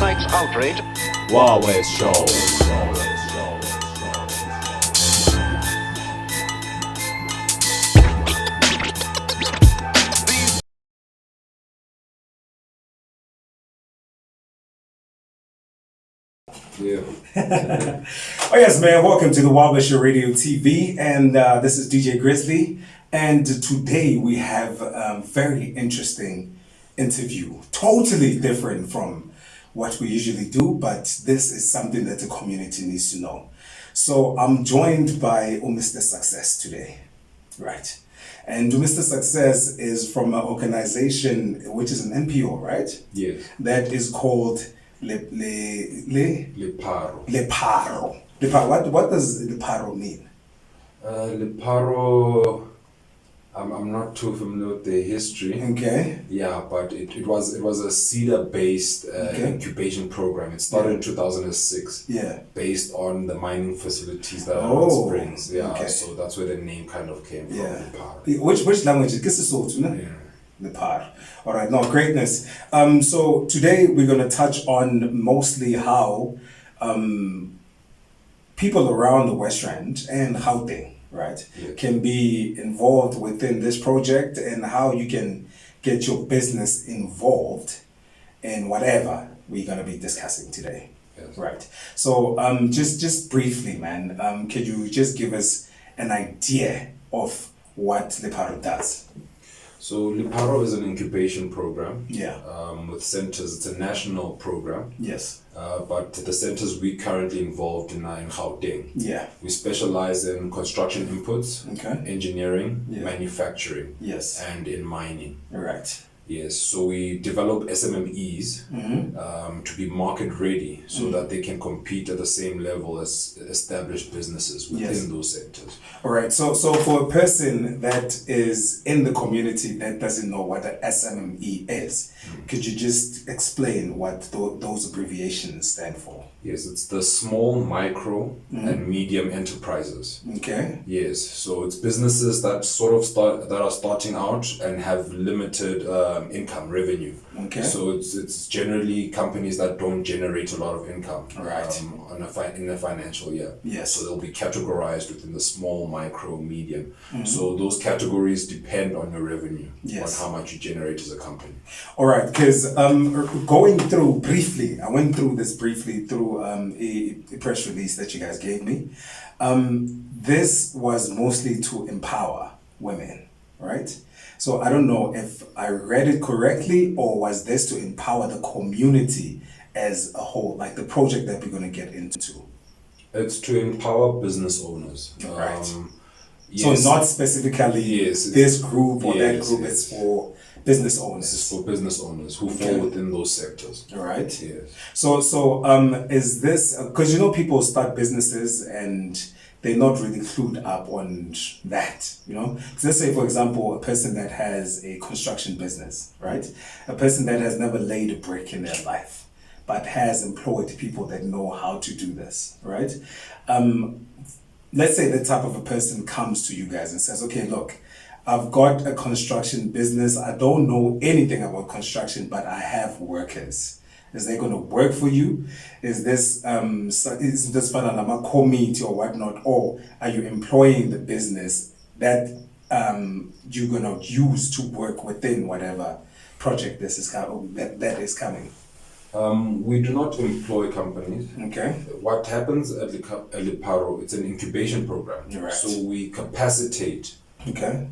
night's outrage. Huawei Show. Yeah. Oh yes, man. Welcome to the Huawei Show Radio TV, and this is DJ Grizzly. And today we have a very interesting interview, totally different from what we usually do, but this is something that the community needs to know. So I'm joined by Mr. Success today, right? And Mr. Success is from an organization which is an NPO, right? Yes. That is called Lepharo. Lepharo. Lepharo. What does Lepharo mean? Lepharo, I'm not too familiar with the history. Okay. Yeah, but it was a CEDA-based incubation program. It started in 2006. Yeah. Based on the mining facilities that are Oh, in Springs. Yeah. okay. So that's where the name kind of came from. Yeah. Lepharo. Which language? Kisesotho, no? Yeah. Lepharo. All right. No, greatness. So today we're going to touch on mostly how people around the West Rand and Gauteng, right, can be involved within this project, and how you can get your business involved in whatever we're going to be discussing today. Yes. Right. So just briefly, man, could you just give us an idea of what Lepharo does? So Lepharo is an incubation program. Yeah. With centers. It's a national program. Yes. But the centers we currently involved in are in Gauteng. Yeah. We specialize in construction inputs, Okay. engineering, Yeah. manufacturing, Yes. and in mining. Right. Yes, so we develop SMMEs to be market ready so that they can compete at the same level as established businesses within Yes. those sectors. All right. So for a person that is in the community that doesn't know what an SMME is, could you just explain what those abbreviations stand for? Yes, it's the small, micro, and medium enterprises. Okay. Yes, so it's businesses that are starting out and have limited income revenue. Okay. So it's generally companies that don't generate a lot of income. Right. In a financial year. Yes. So they'll be categorized within the small, micro, medium. So those categories depend on your revenue. Yes. On how much you generate as a company. All right, because going through briefly, I went through this briefly through a press release that you guys gave me. This was mostly to empower women, right? So I don't know if I read it correctly, or was this to empower the community as a whole, like the project that we're going to get into? It's to empower business owners. Right. Yes. So not specifically Yes, this group or that yes, group, yes. it's for business This is owners. for business owners who Okay. fall within those sectors. All right. Yes. So is this, because people start businesses and they're not really clued up on that, So let's say, for example, a person that has a construction business, right? A person that has never laid a brick in their life, but has employed people that know how to do this, right? Let's say the type of a person comes to you guys and says, okay, look, I've got a construction business. I don't know anything about construction, but I have workers. Is they going to work for you? Is this Panama committee or whatnot? Or are you employing the business that you're going to use to work within whatever project that is coming? We do not employ companies. Okay. What happens at Lepharo, it's an incubation program. Right. So we capacitate Okay.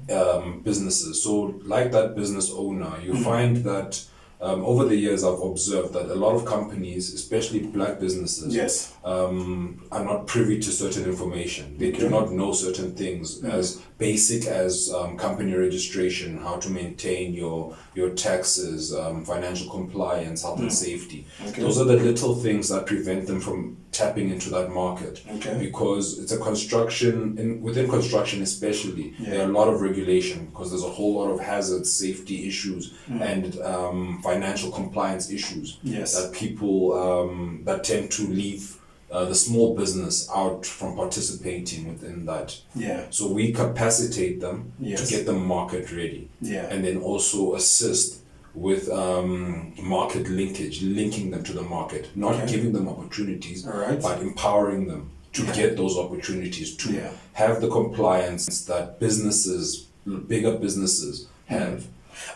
businesses. So like that business owner, you find that over the years I've observed that a lot of companies, especially black businesses, Yes. are not privy to certain information. They do Okay. not know certain things as basic as company registration, how to maintain your taxes, financial compliance, health and safety. Okay. Those are the little things that prevent them from tapping into that market. Okay. Because it's a within construction especially, Yeah. there are a lot of regulation because there's a whole lot of hazards, safety issues, and financial compliance issues Yes. that people that tend to leave the small business out from participating within that. Yeah. So we capacitate them Yes. to get them market ready, Yeah. and then also assist with market linkage, linking them to the market, not giving them opportunities, but empowering them to get those opportunities, to have the compliance that businesses, bigger businesses have.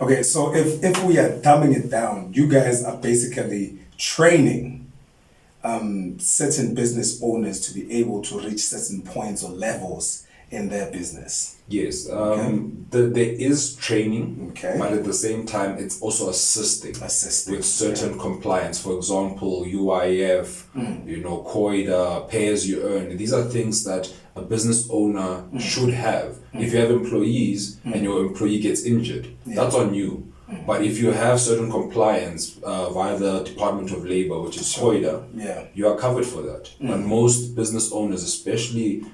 Okay, so if we are dumbing it down, you guys are basically training certain business owners to be able to reach certain points or levels in their business. Yes, there is training, but at the same time, it's also assisting with certain compliance. For example, UIF, COIDA, pay as you earn. These are things that a business owner should have. If you have employees and your employee gets injured, that's on you. But if you have certain compliance via the Department of Labor, which is COIDA, you are covered for that. But most business owners, especially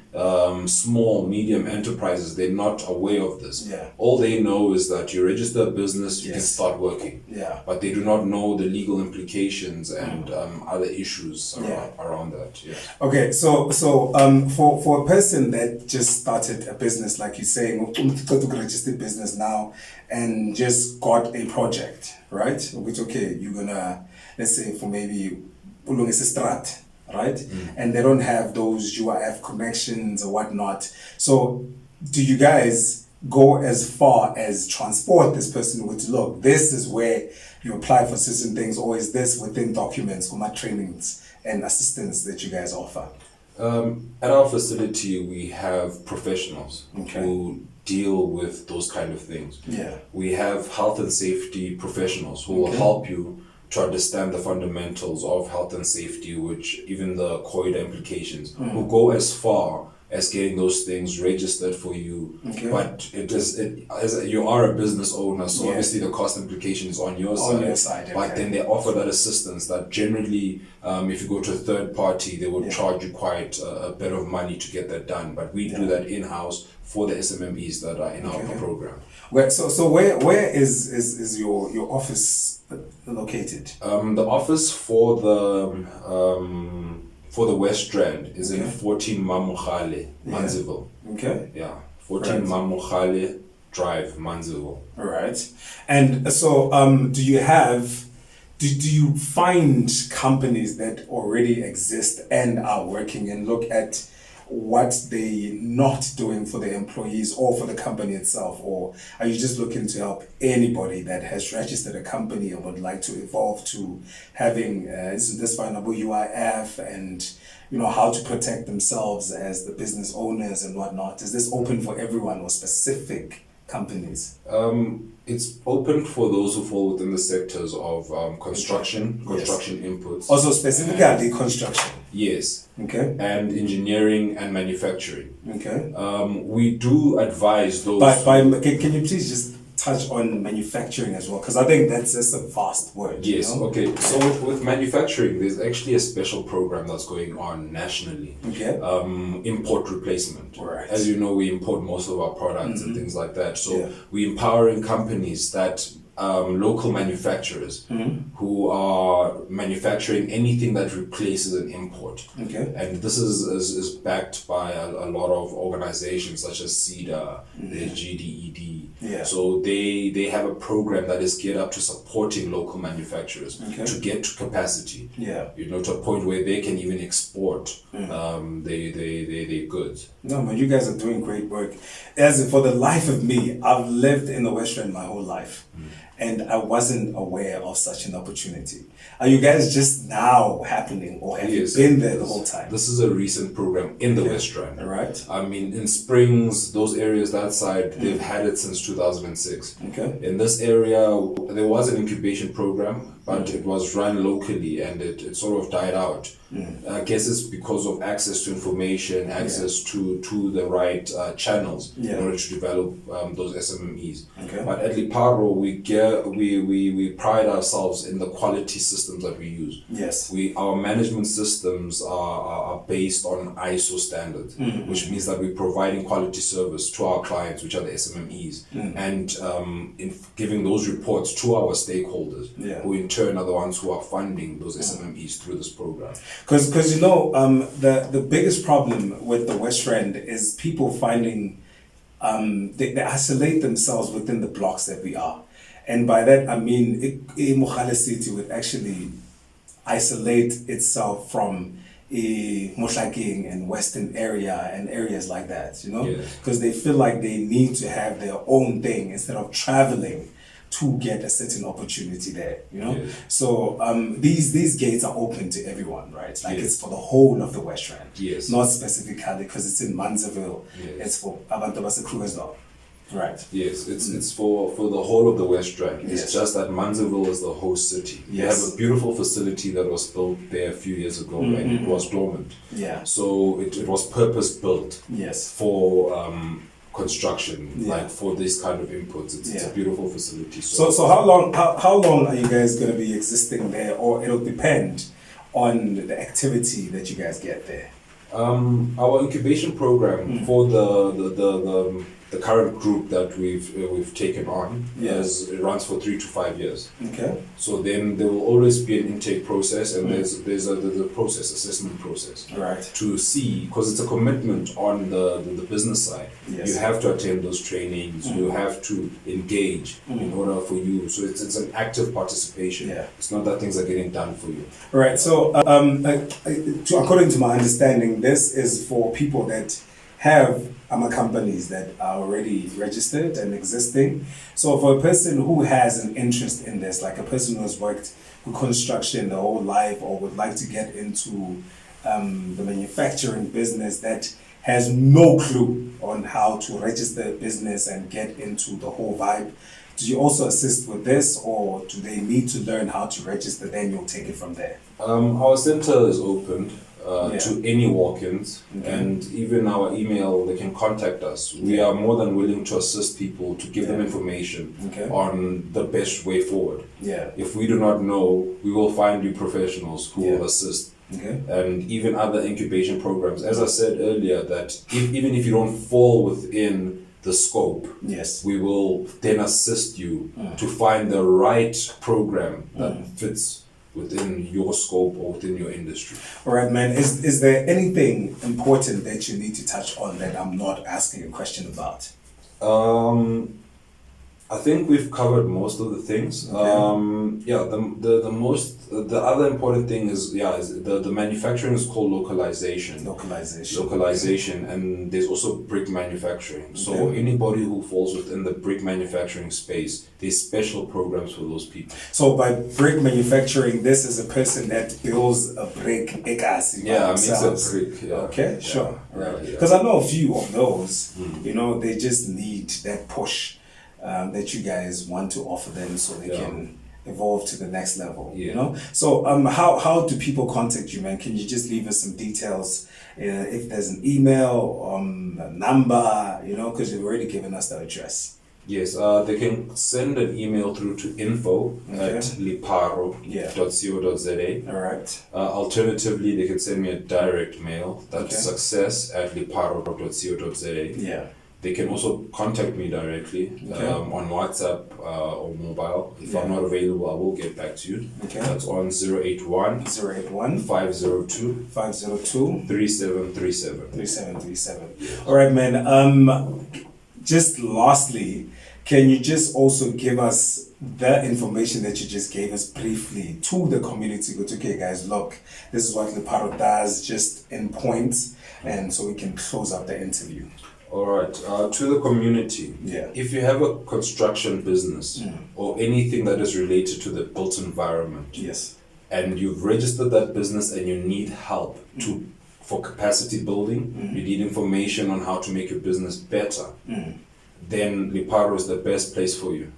small, medium enterprises, they're not aware of this. All they know is that you register a business, you can start working. But they do not know the legal implications and other issues around that. Okay, so for a person that just started a business, like you're saying, to register business now, and just got a project, right? Which, okay, you're gonna, let's say for maybe Ulungisa Strat, right? And they don't have those UIF connections or whatnot. So do you guys go as far as transport this person with, look, this is where you apply for certain things, or is this within documents or my trainings and assistance that you guys offer? At our facility, we have professionals who deal with those kind of things. We have health and safety professionals who will help you to understand the fundamentals of health and safety, which even the COIDA implications, who go as far as getting those things registered for you. But as you are a business owner, so obviously the cost implication is on your side. But then they offer that assistance that generally, if you go to a third party, they will charge you quite a bit of money to get that done. But we do that in-house for the SMMEs that are in our program. So where is your office located? The office for the West Strand is in 14 Mamogale, Manziville. 14 Mamogale Drive, Manziville. All right. And so do you find companies that already exist and are working and look at what they're not doing for the employees or for the company itself? Or are you just looking to help anybody that has registered a company and would like to evolve to having this findable UIF and how to protect themselves as the business owners and whatnot? Is this open for everyone or specific companies? It's open for those who fall within the sectors of construction inputs. Also specifically construction. Yes. Okay. And engineering and manufacturing. Okay. We do advise those. Can you please just touch on manufacturing as well? Because I think that's a vast word. Yes. Okay. So with manufacturing, there's actually a special program that's going on nationally. Import replacement. Right. As you know, we import most of our products and things like that. So we're empowering companies that local manufacturers who are manufacturing anything that replaces an import. And this is backed by a lot of organizations such as CEDA, the GDED. So they have a program that is geared up to supporting local manufacturers to get to capacity. To a point where they can even export their goods. No, man, you guys are doing great work. As for the life of me, I've lived in the West Rand my whole life. And I wasn't aware of such an opportunity. Are you guys just now happening, or have you been there the whole time? This is a recent program in the West Rand. Right. I mean, in Springs, those areas that side, they've had it since 2006. In this area, there was an incubation program, but it was run locally and it sort of died out. I guess it's because of access to information, access to the right channels in order to develop those SMMEs. But at Lepharo, we pride ourselves in the quality systems that we use. Our management systems are based on ISO standards, which means that we're providing quality service to our clients, which are the SMMEs, and in giving those reports to our stakeholders, who in turn are the ones who are funding those SMMEs through this program. Because the biggest problem with the West Rand is people finding they isolate themselves within the blocks that we are. And by that, I mean, Mogale City would actually isolate itself from Mohlakeng and Western area and areas like that, you know? Because they feel like they need to have their own thing instead of traveling to get a certain opportunity there, you know? So these gates are open to everyone, right? Like it's for the whole of the West Rand. Not specifically because it's in Manzaville. It's for Abantu Basekrugersdorp. Right. Yes, it's for the whole of the West Rand. It's just that Manzaville is the host city. We have a beautiful facility that was built there a few years ago and it was dormant. So it was purpose built for construction, like for this kind of inputs. It's a beautiful facility. So how long are you guys going to be existing there, or it'll depend on the activity that you guys get there? Our incubation program for the current group that we've taken on it runs for 3 to 5 years. So then there will always be an intake process, and there's a process, assessment process, to see, because it's a commitment on the business side. You have to attend those trainings. You have to engage in order for you. So it's an active participation. It's not that things are getting done for you. All right. So according to my understanding, this is for people that have companies that are already registered and existing. So for a person who has an interest in this, like a person who has worked with construction their whole life or would like to get into the manufacturing business that has no clue on how to register a business and get into the whole vibe, do you also assist with this, or do they need to learn how to register, then you'll take it from there? Our center is open to any walk-ins, and even our email, they can contact us. We are more than willing to assist people, to give them information on the best way forward. If we do not know, we will find you professionals who will assist. And even other incubation programs. As I said earlier, that even if you don't fall within the scope, we will then assist you to find the right program that fits within your scope or within your industry. All right, man. Is there anything important that you need to touch on that I'm not asking a question about? I think we've covered most of the things. The other important thing is the manufacturing is called localization. Localization, and there's also brick manufacturing. So anybody who falls within the brick manufacturing space, there's special programs for those people. So by brick manufacturing, this is a person that builds a brick. Makes a brick. Okay, sure. Right. Because I know a few of those. You know, they just need that push that you guys want to offer them so they can evolve to the next level, you know? So how do people contact you, man? Can you just leave us some details, if there's an email, a number, you know, because you've already given us the address. Yes, they can send an email through to info@lepharo.co.za. All right. Alternatively, they can send me a direct mail. That's success@lepharo.co.za. They can also contact me directly on WhatsApp or mobile. If I'm not available, I will get back to you. That's on 081 502 3737. All right, man. Just lastly, can you just also give us the information that you just gave us briefly to the community? Go, okay, guys, look, this is what Lepharo does, just in points, and so we can close up the interview. All right, to the community, if you have a construction business or anything that is related to the built environment, and you've registered that business and you need help for capacity building, you need information on how to make your business better, then Lepharo is the best place for you.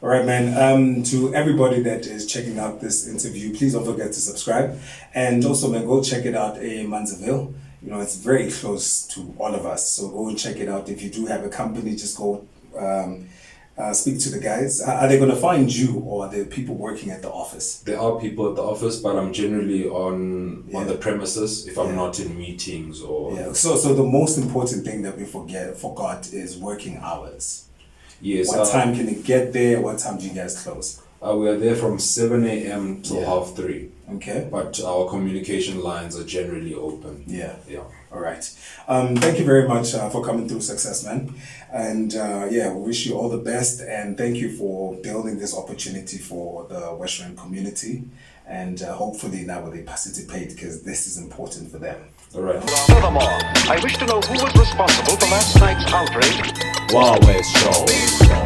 All right, man. To everybody that is checking out this interview, please don't forget to subscribe, and also, man, go check it out in Manzaville. You know, it's very close to all of us, so go and check it out. If you do have a company, just go speak to the guys. Are they going to find you, or are there people working at the office? There are people at the office, but I'm generally on the premises if I'm not in meetings or... So the most important thing that we forgot is working hours. Yes. What time can you get there? What time do you guys close? We are there from 7 a.m. till 3:30. Okay. But our communication lines are generally open. Yeah. Yeah. All right. Thank you very much for coming through, Success Man. And yeah, we wish you all the best. And thank you for building this opportunity for the Western community. And hopefully now they participate because this is important for them. All right. Furthermore, I wish to know who was responsible for last night's outrage. Wild West Show.